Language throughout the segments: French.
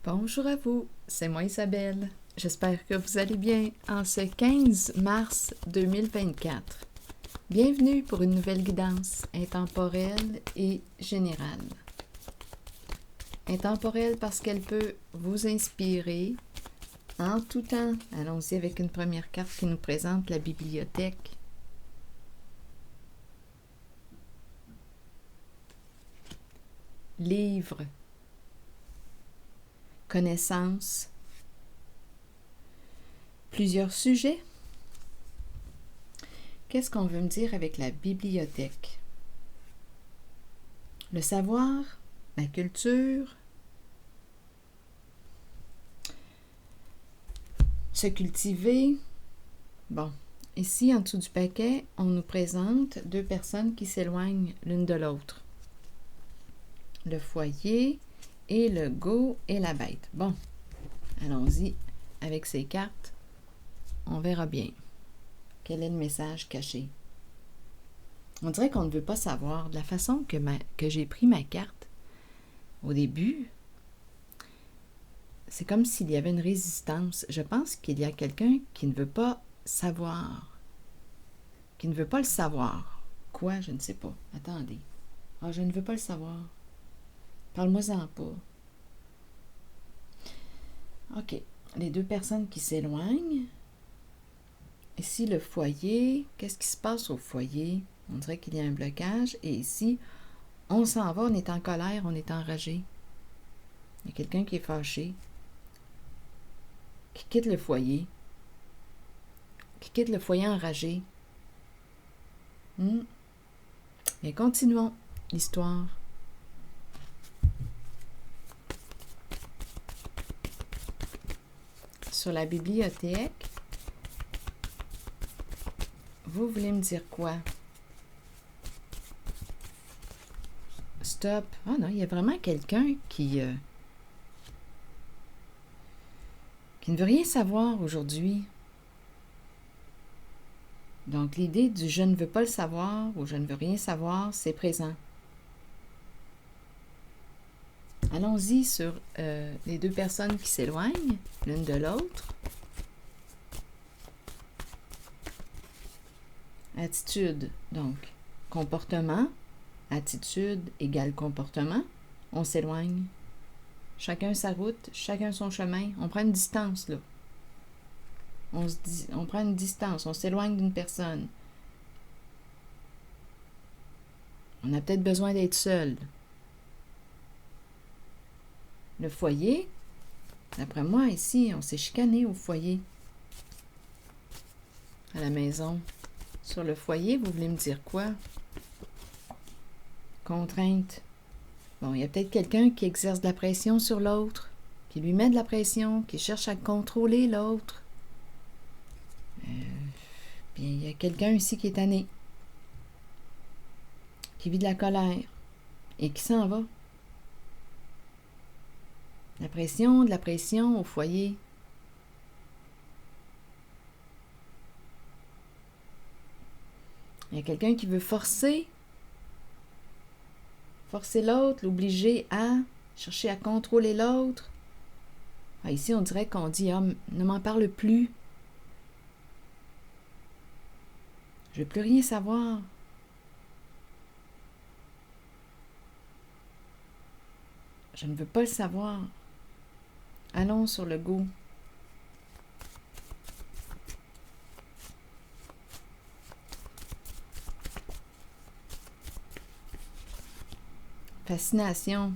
Bonjour à vous, c'est moi Isabelle. J'espère que vous allez bien en ce 15 mars 2024. Bienvenue pour une nouvelle guidance intemporelle et générale. Intemporelle parce qu'elle peut vous inspirer en tout temps. Allons-y avec une première carte qui nous présente la bibliothèque. Livre. Connaissance. Plusieurs sujets. Qu'est-ce qu'on veut me dire avec la bibliothèque? Le savoir, la culture, se cultiver. Bon, ici en dessous du paquet, on nous présente deux personnes qui s'éloignent l'une de l'autre. Le foyer et le go et la bête. Bon, allons-y avec ces cartes. On verra bien. Quel est le message caché? On dirait qu'on ne veut pas savoir. De la façon que j'ai pris ma carte, au début, c'est comme s'il y avait une résistance. Je pense qu'il y a quelqu'un qui ne veut pas savoir. Qui ne veut pas le savoir. Quoi? Je ne sais pas. Attendez. Ah, je ne veux pas le savoir. Parle-moi-en pas. OK. Les deux personnes qui s'éloignent. Ici, le foyer. Qu'est-ce qui se passe au foyer? On dirait qu'il y a un blocage. Et ici, on s'en va, on est en colère, on est enragé. Il y a quelqu'un qui est fâché. Qui quitte le foyer. Qui quitte le foyer enragé. Et continuons l'histoire. Sur la bibliothèque, vous voulez me dire quoi? Stop. Ah non, il y a vraiment quelqu'un qui ne veut rien savoir aujourd'hui. Donc, l'idée du « je ne veux pas le savoir » ou « je ne veux rien savoir », c'est présent. Allons-y sur les deux personnes qui s'éloignent l'une de l'autre. Attitude, donc, comportement. Attitude égale comportement. On s'éloigne. Chacun sa route, chacun son chemin. On prend une distance, là. On prend une distance, on s'éloigne d'une personne. On a peut-être besoin d'être seul. Le foyer, d'après moi, ici, on s'est chicané au foyer. À la maison. Sur le foyer, vous voulez me dire quoi? Contrainte. Bon, il y a peut-être quelqu'un qui exerce de la pression sur l'autre, qui lui met de la pression, qui cherche à contrôler l'autre. Puis il y a quelqu'un ici qui est tanné, qui vit de la colère et qui s'en va. De la pression au foyer. Il y a quelqu'un qui veut forcer l'autre, l'obliger à chercher à contrôler l'autre. Ah, ici, on dirait qu'on dit « Ah, ne m'en parle plus. Je ne veux plus rien savoir. » Je ne veux pas le savoir. Allons sur le go. Fascination.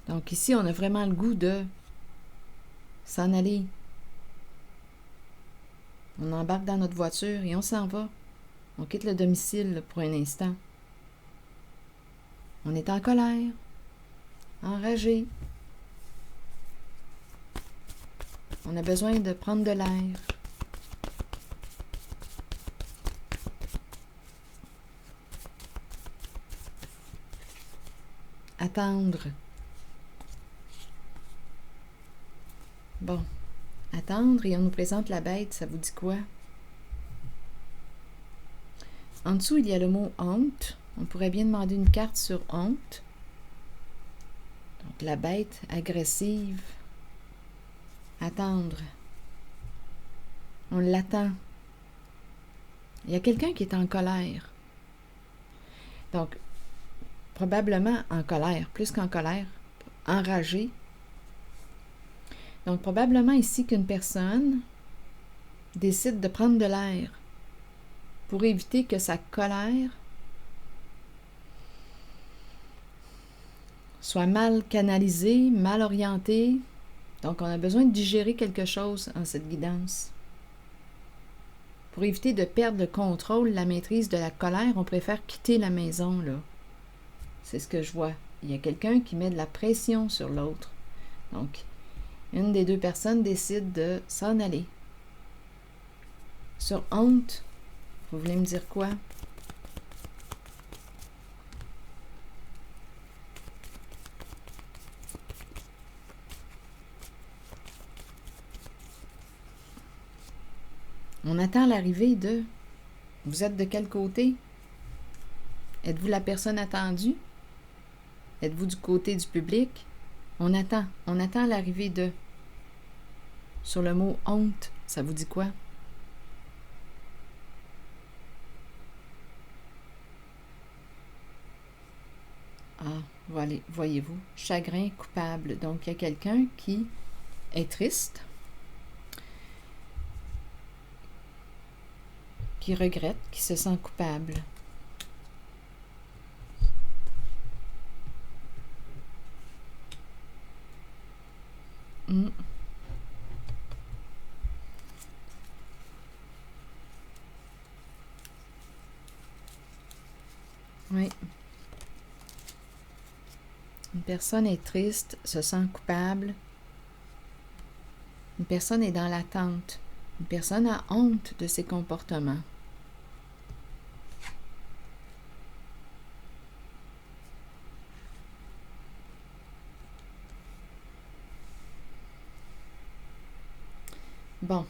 Donc ici, on a vraiment le goût de s'en aller. On embarque dans notre voiture et on s'en va. On quitte le domicile pour un instant. On est en colère, enragé. On a besoin de prendre de l'air. Attendre. Bon, attendre et on nous présente la bête, ça vous dit quoi? En dessous, il y a le mot honte. On pourrait bien demander une carte sur honte. Donc, la bête agressive, attendre. On l'attend. Il y a quelqu'un qui est en colère. Donc, probablement en colère, plus qu'en colère, enragé. Donc, probablement ici qu'une personne décide de prendre de l'air pour éviter que sa colère soit mal canalisée, mal orientée. Donc, on a besoin de digérer quelque chose en cette guidance. Pour éviter de perdre le contrôle, la maîtrise de la colère, on préfère quitter la maison, là. C'est ce que je vois. Il y a quelqu'un qui met de la pression sur l'autre. Donc, une des deux personnes décide de s'en aller. Sur honte, vous voulez me dire quoi? On attend l'arrivée de... Vous êtes de quel côté? Êtes-vous la personne attendue? Êtes-vous du côté du public? On attend l'arrivée de... Sur le mot honte, ça vous dit quoi? Ah, voilà, voyez-vous, chagrin coupable. Donc, il y a quelqu'un qui est triste, qui regrette, qui se sent coupable. Oui. Une personne est triste, se sent coupable. Une personne est dans l'attente. Une personne a honte de ses comportements. Bon.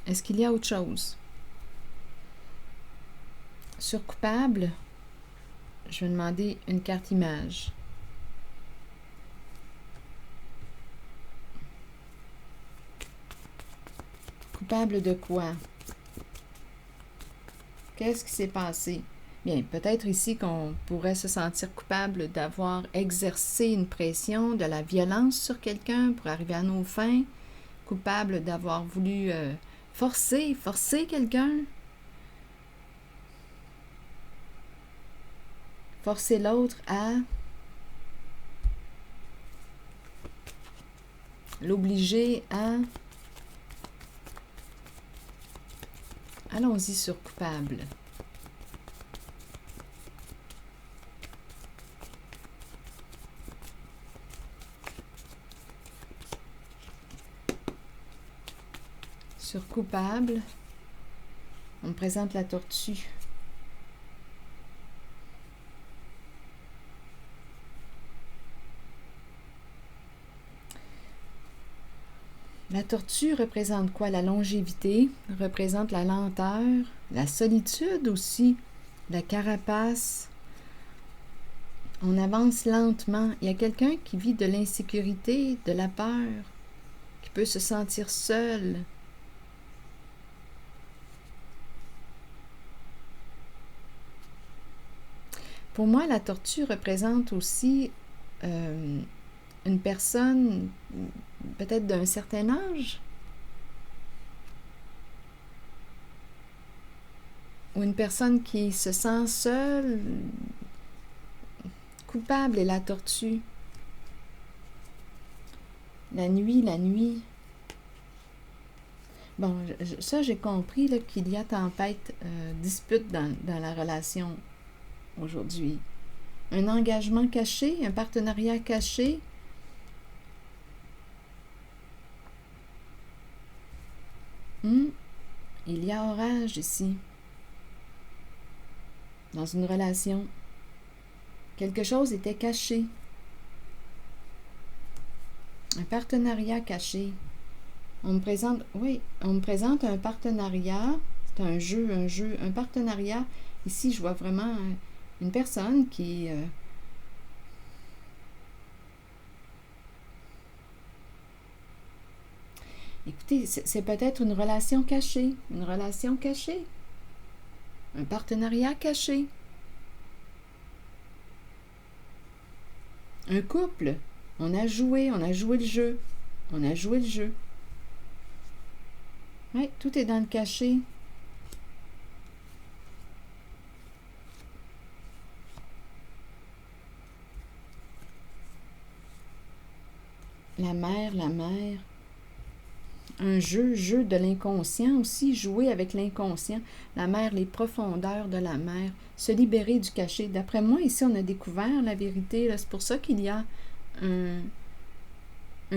Est-ce qu'il y a autre chose? Sur coupable, je vais demander une carte image. Coupable de quoi? Qu'est-ce qui s'est passé? Bien, peut-être ici qu'on pourrait se sentir coupable d'avoir exercé une pression, de la violence sur quelqu'un pour arriver à nos fins. Coupable d'avoir voulu forcer quelqu'un. Forcer l'autre à l'obliger à... Allons-y sur coupable. Sur coupable, on me présente la tortue. La tortue représente quoi? La longévité, représente la lenteur, la solitude aussi, la carapace. On avance lentement. Il y a quelqu'un qui vit de l'insécurité, de la peur, qui peut se sentir seul. Pour moi, la tortue représente aussi une personne peut-être d'un certain âge, ou une personne qui se sent seule, coupable est la tortue. La nuit. Bon, ça j'ai compris là, qu'il y a tempête, dispute dans la relation aujourd'hui. Un engagement caché, un partenariat caché. Il y a orage ici. Dans une relation. Quelque chose était caché. Un partenariat caché. On me présente un partenariat. C'est un partenariat Ici, je vois vraiment une personne qui... écoutez, c'est peut-être une relation cachée, un partenariat caché, un couple. On a joué le jeu, Oui, tout est dans le caché. La mère. Un jeu de l'inconscient aussi, jouer avec l'inconscient. La mer, les profondeurs de la mer, se libérer du cachet. D'après moi, ici, on a découvert la vérité. C'est pour ça qu'il y a un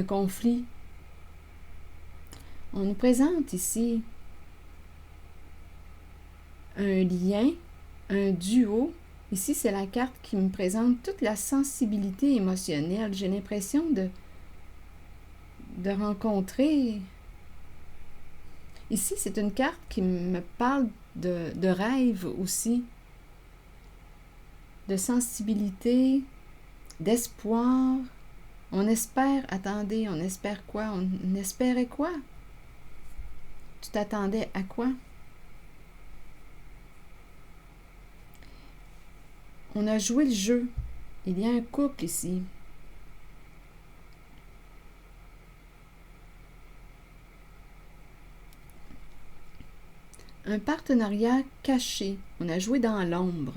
conflit. On nous présente ici un lien, un duo. Ici, c'est la carte qui me présente toute la sensibilité émotionnelle. J'ai l'impression de rencontrer... Ici, c'est une carte qui me parle de rêve aussi, de sensibilité, d'espoir. On espère, attendez, on espère quoi? On espérait quoi? Tu t'attendais à quoi? On a joué le jeu. Il y a un couple ici. Un partenariat caché. On a joué dans l'ombre.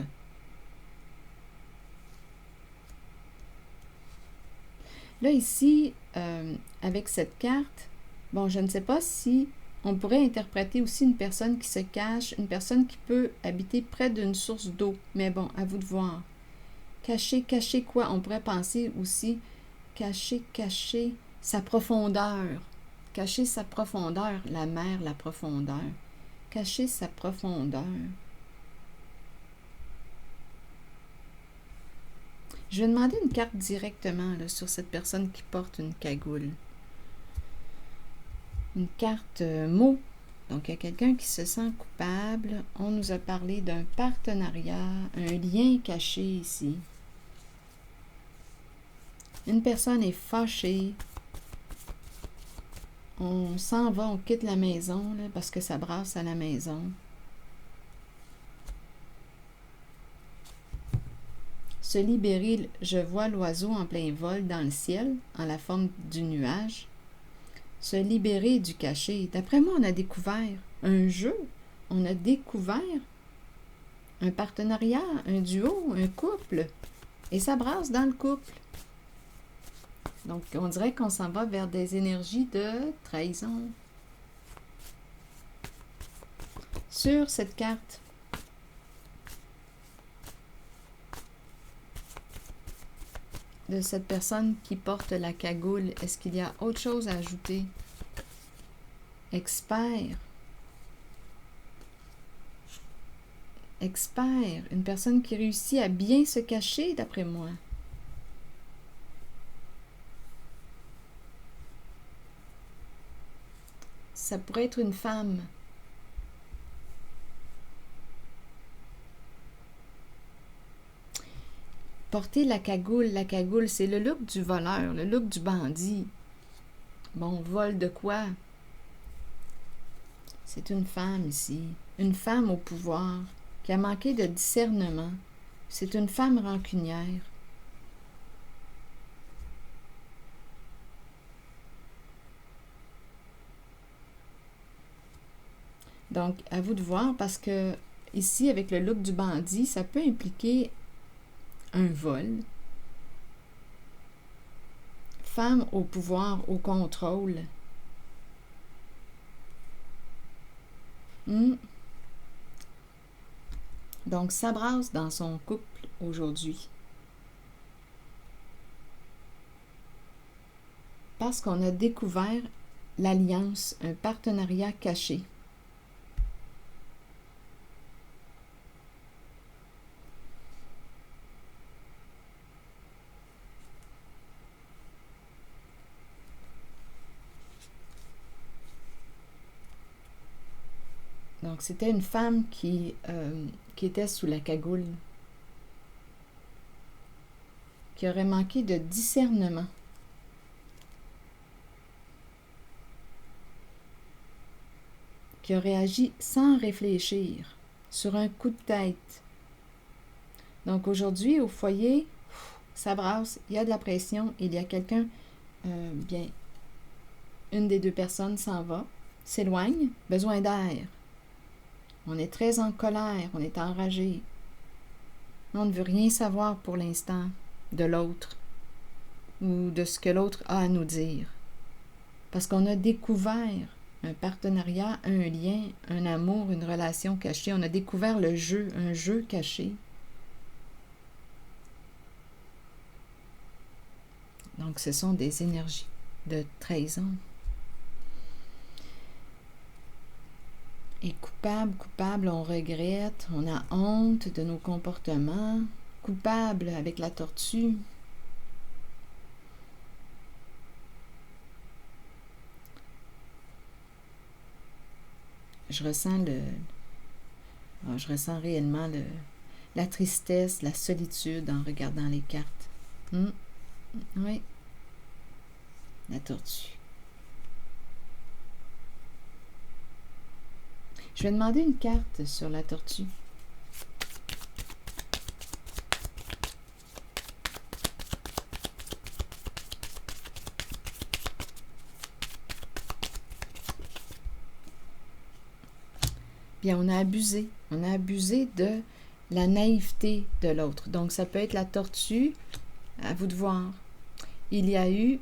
Là, ici, avec cette carte, bon, je ne sais pas si on pourrait interpréter aussi une personne qui se cache, une personne qui peut habiter près d'une source d'eau. Mais bon, à vous de voir. Cacher quoi? On pourrait penser aussi cacher sa profondeur. Cacher sa profondeur, la mer, la profondeur. Cacher sa profondeur. Je vais demander une carte directement là, sur cette personne qui porte une cagoule. Une carte mot. Donc, il y a quelqu'un qui se sent coupable. On nous a parlé d'un partenariat, un lien caché ici. Une personne est fâchée. On s'en va, on quitte la maison là, parce que ça brasse à la maison. Se libérer, je vois l'oiseau en plein vol dans le ciel, en la forme du nuage. Se libérer du cachet. D'après moi, on a découvert un jeu, on a découvert un partenariat, un duo, un couple. Et ça brasse dans le couple. Donc, on dirait qu'on s'en va vers des énergies de trahison. Sur cette carte, de cette personne qui porte la cagoule, est-ce qu'il y a autre chose à ajouter? Expert. Expert. Une personne qui réussit à bien se cacher, d'après moi. Ça pourrait être une femme. Porter la cagoule, c'est le look du voleur, le look du bandit. Bon, vol de quoi? C'est une femme ici, une femme au pouvoir, qui a manqué de discernement. C'est une femme rancunière. Donc, à vous de voir, parce que ici, avec le look du bandit, ça peut impliquer un vol. Femme au pouvoir, au contrôle. Donc, ça brasse dans son couple aujourd'hui. Parce qu'on a découvert l'alliance, un partenariat caché. Donc, Donc, c'était une femme qui était sous la cagoule, qui aurait manqué de discernement. Qui aurait agi sans réfléchir, sur un coup de tête. Donc aujourd'hui, au foyer, ça brasse, il y a de la pression, il y a quelqu'un, bien, une des deux personnes s'en va, s'éloigne, besoin d'air. On est très en colère, on est enragé. On ne veut rien savoir pour l'instant de l'autre ou de ce que l'autre a à nous dire. Parce qu'on a découvert un partenariat, un lien, un amour, une relation cachée. On a découvert le jeu, un jeu caché. Donc, ce sont des énergies de trahison. Et coupable, on regrette, on a honte de nos comportements. Coupable avec la tortue. Je ressens réellement la tristesse, la solitude en regardant les cartes. Oui. La tortue. Je vais demander une carte sur la tortue. Bien, on a abusé de la naïveté de l'autre. Donc, ça peut être la tortue, à vous de voir. Il y a eu,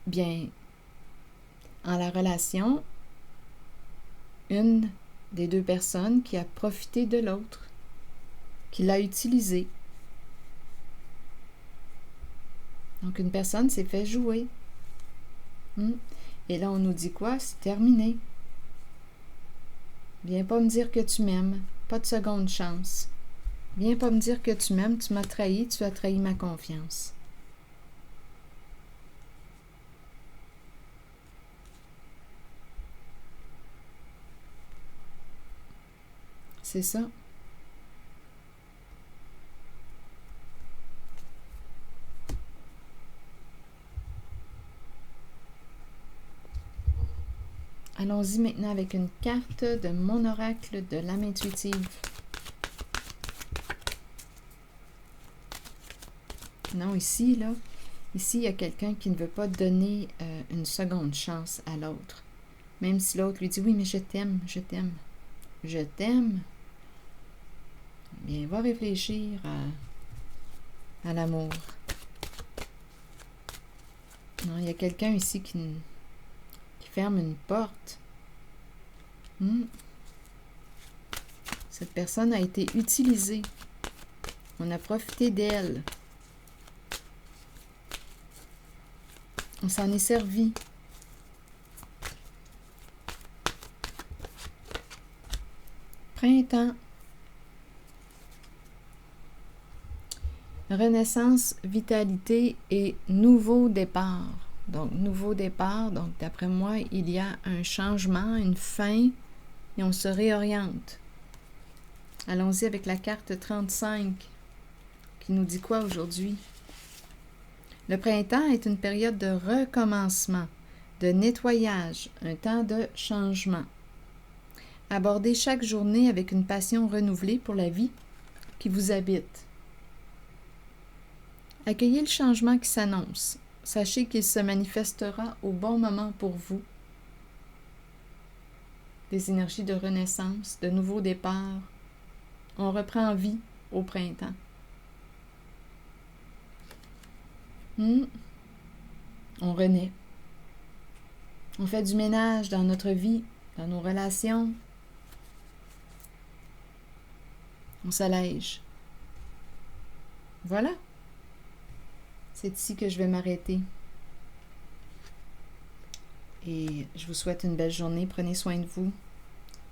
bien, en la relation, une des deux personnes qui a profité de l'autre, qui l'a utilisé. Donc, une personne s'est fait jouer. Et là, on nous dit quoi? C'est terminé. Viens pas me dire que tu m'aimes. Pas de seconde chance. Viens pas me dire que tu m'aimes. Tu m'as trahi. Tu as trahi ma confiance. C'est ça. Allons-y maintenant avec une carte de mon oracle de l'âme intuitive. Non, ici, il y a quelqu'un qui ne veut pas donner une seconde chance à l'autre. Même si l'autre lui dit, oui, mais je t'aime. Je t'aime. Bien, va réfléchir à l'amour. Non, il y a quelqu'un ici qui ferme une porte. Cette personne a été utilisée. On a profité d'elle. On s'en est servi. Printemps. Renaissance, vitalité et nouveau départ. Donc, nouveau départ. Donc, d'après moi, il y a un changement, une fin, et on se réoriente. Allons-y avec la carte 35, qui nous dit quoi aujourd'hui? Le printemps est une période de recommencement, de nettoyage, un temps de changement. Abordez chaque journée avec une passion renouvelée pour la vie qui vous habite. Accueillez le changement qui s'annonce. Sachez qu'il se manifestera au bon moment pour vous. Des énergies de renaissance, de nouveau départ. On reprend vie au printemps. On renaît. On fait du ménage dans notre vie, dans nos relations. On s'allège. Voilà. C'est ici que je vais m'arrêter. Et je vous souhaite une belle journée. Prenez soin de vous.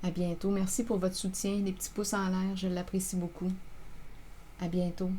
À bientôt. Merci pour votre soutien. Les petits pouces en l'air, je l'apprécie beaucoup. À bientôt.